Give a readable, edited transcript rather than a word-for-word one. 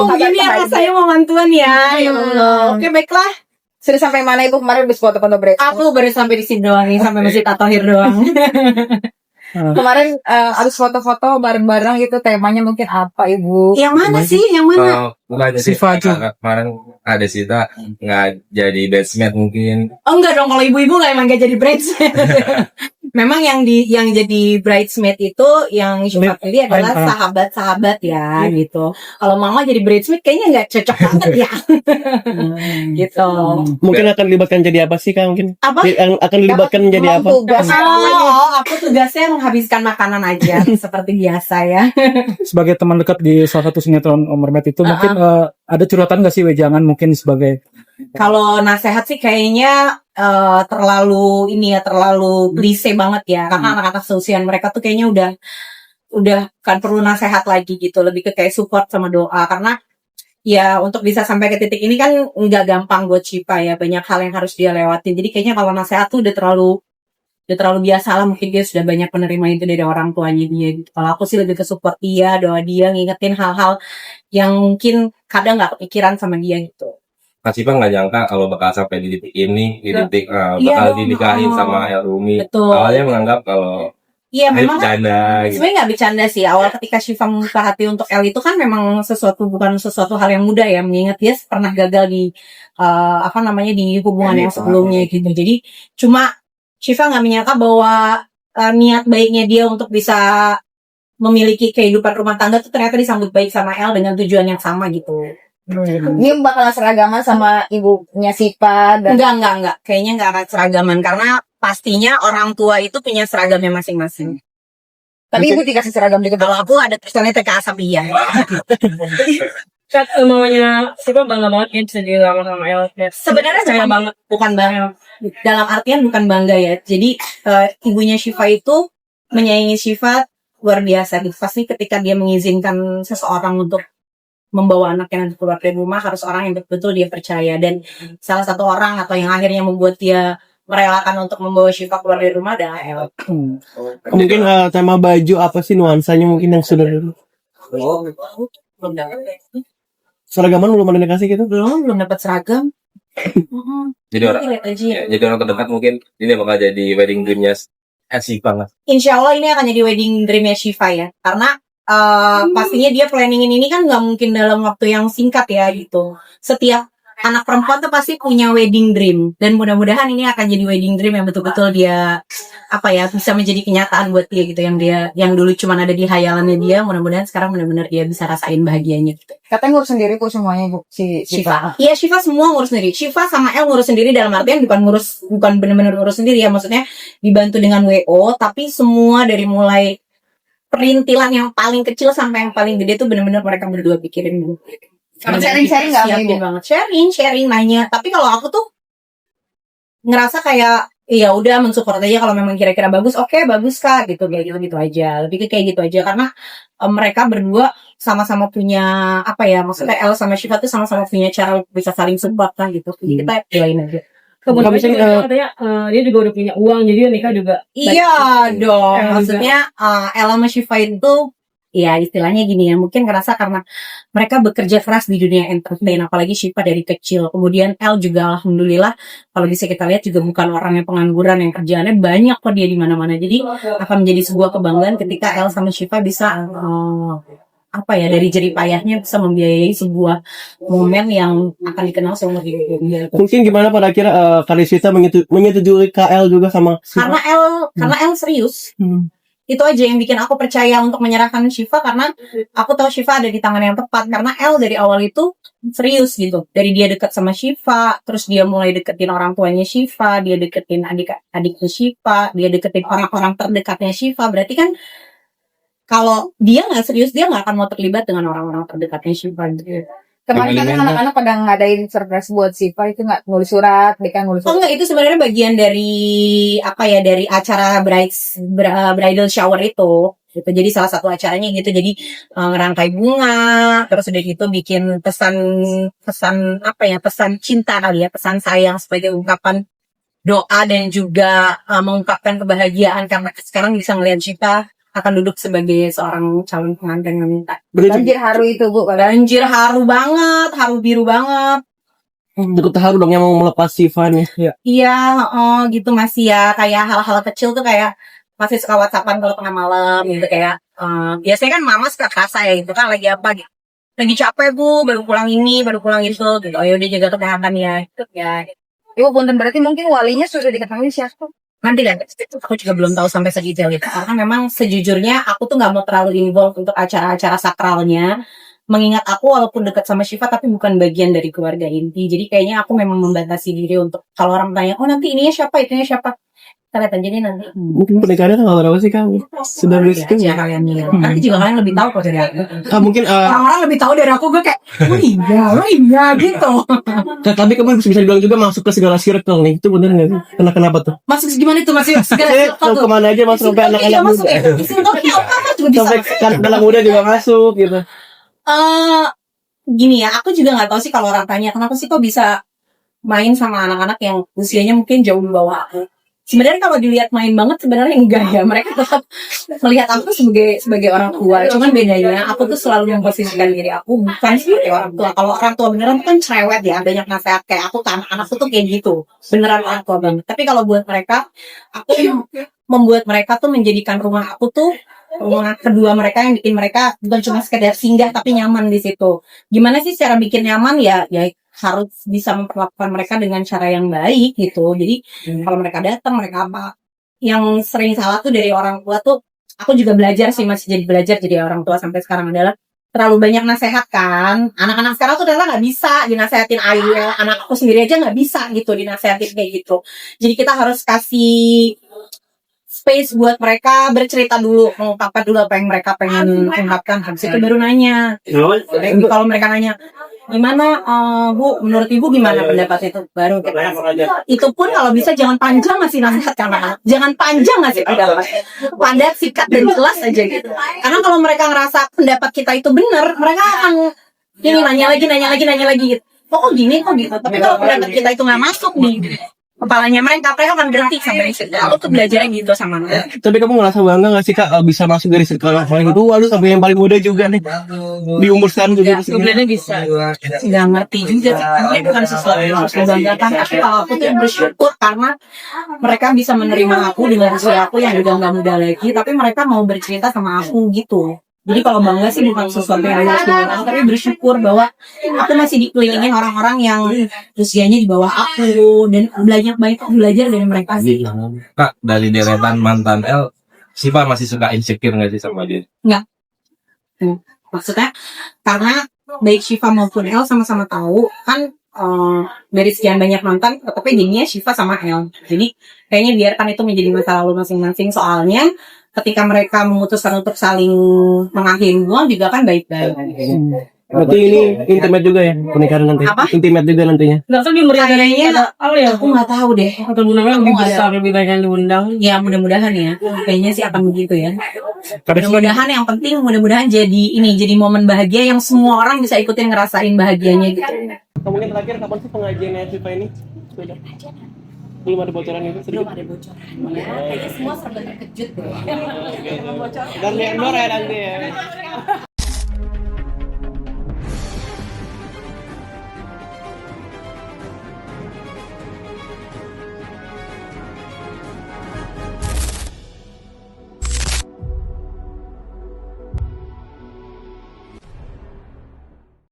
begini ya rasanya mau mantuan ya. Ya Allah. Oke, baiklah. Sudah sampai mana Ibu kemarin habis foto-foto break? Aku baru sampai di sini doang nih, sampai Masjid At-Thahir doang. Kemarin habis foto-foto bareng-bareng gitu, temanya mungkin apa Ibu? Yang mana sih? Yang mana? Bukan ada Siva tuh. kemarin ada Sita nggak jadi bridesmaid mungkin. Oh enggak dong, kalau ibu-ibu nggak emang nggak jadi bridesmaid. Memang yang jadi bridesmaid itu yang Syifa pilih adalah sahabat-sahabat ya gitu. Kalau mama jadi bridesmaid kayaknya nggak cocok banget ya. Gitu. Mungkin akan dilibatkan jadi apa sih Kak mungkin? Apa? Yang akan dilibatkan jadi apa? Aku tugasnya menghabiskan makanan aja seperti biasa ya. Sebagai teman dekat di salah satu sinetron Om Mehmet itu mungkin ada curhatan nggak sih wejangan mungkin sebagai Kalau nasehat sih kayaknya terlalu klise banget ya, karena anak-anak seusiaan mereka tuh kayaknya udah kan perlu nasehat lagi gitu, lebih ke kayak support sama doa, karena ya untuk bisa sampai ke titik ini kan nggak gampang buat Syifa ya, banyak hal yang harus dia lewatin. Jadi kayaknya kalau nasehat tuh udah terlalu biasa lah, mungkin dia sudah banyak penerima itu dari orang tuanya dia gitu. Kalau aku sih lebih ke support dia, doa dia, ngingetin hal-hal yang mungkin kadang nggak kepikiran sama dia gitu. Kak Syifa nggak nyangka kalau bakal sampai di titik ini, di titik bakal dinikahin sama El Rumi. Betul. Awalnya menganggap kalau Iya memang bercanda gitu. sebenarnya nggak bercanda sih. Awal ketika Syifa membuka hati untuk El itu kan memang bukan sesuatu hal yang mudah ya, mengingat dia pernah gagal di di hubungan yang sebelumnya gitu. Jadi cuma Syifa nggak menyangka bahwa niat baiknya dia untuk bisa memiliki kehidupan rumah tangga tuh ternyata disambut baik sama El dengan tujuan yang sama gitu. Ini bakalan seragaman sama ibunya Syifa dan Enggak. Kayaknya enggak akan seragaman karena pastinya orang tua itu punya seragamnya masing-masing. tapi Ibu dikasih seragam juga. Kalau aku ada tulisannya TK Asabiyah. Maunya Syifa bangga banget ya bisa dilamar sama El. Sebenarnya saya banget. bukan bangga. Dalam artian bukan bangga ya. Jadi ibunya Syifa itu menyayangi Syifa luar biasa. Pasti ketika dia mengizinkan seseorang untuk membawa anaknya nanti keluar dari rumah, harus orang yang betul-betul dia percaya. Dan salah satu orang atau yang akhirnya membuat dia merelakan untuk membawa Syifa keluar dari rumah adalah El. Mungkin tema baju apa sih nuansanya mungkin yang sudah dulu? Belum dapat. Seragaman belum ada dikasih gitu? Belum dapat seragam. Jadi orang terdekat mungkin ini bakal jadi wedding dreamnya Syifa nggak? Insya Allah ini akan jadi wedding dreamnya Syifa ya, karena pastinya dia planningin ini kan nggak mungkin dalam waktu yang singkat ya gitu. Setiap anak perempuan tuh pasti punya wedding dream, dan mudah-mudahan ini akan jadi wedding dream yang betul-betul dia bisa menjadi kenyataan buat dia gitu, yang dulu cuma ada di hayalannya dia, mudah-mudahan sekarang benar-benar dia bisa rasain bahagianya gitu. Katanya ngurus sendiri Bu semuanya Bu si Syifa. Iya, Syifa semua ngurus sendiri. Syifa sama El ngurus sendiri dalam artian bukan benar-benar ngurus sendiri ya, maksudnya dibantu dengan WO, tapi semua dari mulai perintilan yang paling kecil sampai yang paling gede tuh benar-benar mereka berdua pikirin dulu. Sharing-sharing nggak sama Ibu? Banget sharing nanya. Tapi kalau aku tuh ngerasa kayak ya udah mensupport aja, kalau memang kira-kira bagus, oke, bagus Kak, gitu aja. Lebih ke kayak gitu aja, karena mereka berdua sama-sama punya maksudnya El sama Syifa tuh sama-sama punya cara bisa saling support lah gitu. Jadi kita doain aja. Kemudian katanya dia juga udah punya uang, jadi nikah juga. Iya dong, maksudnya El sama Syifa itu ya istilahnya gini ya, mungkin ngerasa karena mereka bekerja keras di dunia entertain, apalagi Syifa dari kecil. Kemudian El juga alhamdulillah kalau bisa kita lihat juga bukan orang yang pengangguran, yang kerjaannya banyak kok dia di mana-mana. Jadi akan menjadi sebuah kebanggaan ketika El sama Syifa bisa dari jerih payahnya bisa membiayai sebuah momen yang akan dikenal seumur hidup. Mungkin gimana pada akhirnya Karisita menyetujui KL juga sama Syifa? Karena El serius. Itu aja yang bikin aku percaya untuk menyerahkan Syifa, karena aku tahu Syifa ada di tangan yang tepat, karena El dari awal itu serius gitu. Dari dia dekat sama Syifa, terus dia mulai deketin orang tuanya Syifa, dia deketin adik-adiknya Syifa, dia deketin orang-orang terdekatnya Syifa. Berarti kan kalau dia nggak serius, dia nggak akan mau terlibat dengan orang-orang terdekatnya Syifa. Kemarin kan anak-anak pada ngadain surprise buat Syifa itu nggak nulis surat, mereka nulis surat. Oh enggak, itu sebenarnya bagian dari dari acara bridal shower itu. Gitu. Jadi salah satu acaranya gitu. Jadi ngerangkai bunga, terus udah gitu bikin pesan cinta kali ya, pesan sayang sebagai ungkapan doa dan juga mengungkapkan kebahagiaan karena sekarang bisa ngelihat Syifa akan duduk sebagai seorang calon pengantin wanita. Banjir haru itu Bu. Banjir haru banget, haru biru banget. Cukup terharu dong yang mau melepas Siva nih. Iya, gitu masih ya, kayak hal-hal kecil tuh kayak masih suka WhatsAppan kalau tengah malam gitu kayak biasanya kan mama suka kerasa ya itu kan lagi apa gitu. Lagi capek Bu, baru pulang ini, baru pulang itu gitu. Oh ya udah jaga kesehatan ya. Gitu ya. Ibu punten berarti mungkin walinya sudah diketahui siapa? Nanti kan, aku juga belum tahu sampai sedetail itu. Karena memang sejujurnya aku tuh nggak mau terlalu involved untuk acara-acara sakralnya. Mengingat aku walaupun dekat sama Syifa tapi bukan bagian dari keluarga inti. Jadi kayaknya aku memang membatasi diri untuk kalau orang tanya, oh nanti ininya siapa, itunya siapa. Kita lihat aja nih nanti. Mungkin pernikahannya tanggal berapa sih kamu? Sudah risiko. Aja kalian nih. Nanti juga kalian lebih tahu kok dari aku. Mungkin Orang-orang lebih tahu dari aku, gue kayak, oh iya gitu. tapi kamu bisa dibilang juga masuk ke segala circle nih. Itu bener nggak sih? Kenapa tuh? Masuk gimana itu masih segala Mau kemana aja masuk sampai anak-anak muda. Sampai anak muda juga masuk gitu. Gini ya, aku juga nggak tahu sih kalau orang tanya kenapa sih kok bisa main sama anak-anak yang usianya mungkin jauh di bawah aku. Sebenarnya kalau dilihat main banget sebenarnya enggak ya, mereka tetap melihat aku sebagai orang tua. Cuman bedanya aku tuh selalu memposisikan diri aku bukan sebagai orang tua. Kalau orang tua beneran tuh kan cerewet ya, banyak nasihat kayak aku ke anak-anak tuh kayak gitu, beneran orang tua banget. Tapi kalau buat mereka, aku membuat mereka tuh menjadikan rumah aku tuh rumah kedua mereka yang bikin mereka bukan cuma sekedar singgah tapi nyaman di situ. Gimana sih cara bikin nyaman ya harus bisa memperlakukan mereka dengan cara yang baik gitu. Jadi kalau mereka datang mereka apa yang sering salah tuh dari orang tua tuh aku juga belajar sih masih belajar jadi orang tua sampai sekarang adalah terlalu banyak nasehat kan. Anak-anak sekarang tuh ternyata nggak bisa dinasehatin ayah. Anak aku sendiri aja nggak bisa gitu dinasehatin kayak gitu. Jadi kita harus kasih space buat mereka bercerita dulu, mengungkapkan dulu apa yang mereka pengen ungkapkan. Habis itu baru nanya. Kalau mereka nanya, gimana Bu, menurut Ibu gimana pendapat itu? Baru kita. Itu pun kalau bisa jangan panjang ngasih nasihat karena jangan panjang ngasih pendapat. Padat, sikat dan jelas aja gitu. Karena kalau mereka ngerasa pendapat kita itu benar, mereka akan ini nanya lagi gitu. Kok gini kok gitu. Tapi kalau pendapat kita itu nggak masuk di kepalanya mereka akan berhenti sampai situ. Aku tuh belajarnya gitu sama mereka. Tapi kamu ngerasa bangga gak sih Kak bisa masuk dari circle yang paling tua lu sampai yang paling muda juga nih di umur sekarang juga? Sebenarnya bisa nggak ngerti juga sih. Ini bukan sesuatu yang harus membanggakan. Tapi kalau aku tuh bersyukur karena mereka bisa menerima aku dengan usia aku yang udah nggak muda lagi. Tapi mereka mau bercerita sama aku gitu. Jadi kalau bangga sih bukan sesuatu yang harus dibanggakan, tapi bersyukur bahwa aku masih dikelilingin orang-orang yang usianya di bawah aku dan banyak belajar dari mereka sih. Kak, dari deretan mantan L, Siva masih suka insecure nggak sih sama dia? Maksudnya karena baik Syifa maupun El sama-sama tahu kan dari sekian banyak mantan tapi jadinya Syifa sama El. Jadi kayaknya biarkan itu menjadi masa lalu masing-masing. Soalnya ketika mereka memutuskan untuk saling mengakhiri hubungan juga kan baik-baik. Berarti ini intimate juga ya pernikahan nanti? Apa? Intimate juga nantinya? Nggak kan Kayaknya apa ya? aku nggak tahu deh. Atau undangnya lebih besar, lebih banyak yang diundang. Ya mudah-mudahan ya. Kayaknya sih akan begitu ya. Mudah-mudahan yang penting mudah-mudahan jadi momen bahagia yang semua orang bisa ikutin ngerasain bahagianya gitu. Mungkin terakhir kapan sih pengajiannya Siva ini? Sudah. Belum ada bocoran itu? Belum ada bocorannya. Kayaknya semua serba terkejut deh. Dan di endor ya nanti ya.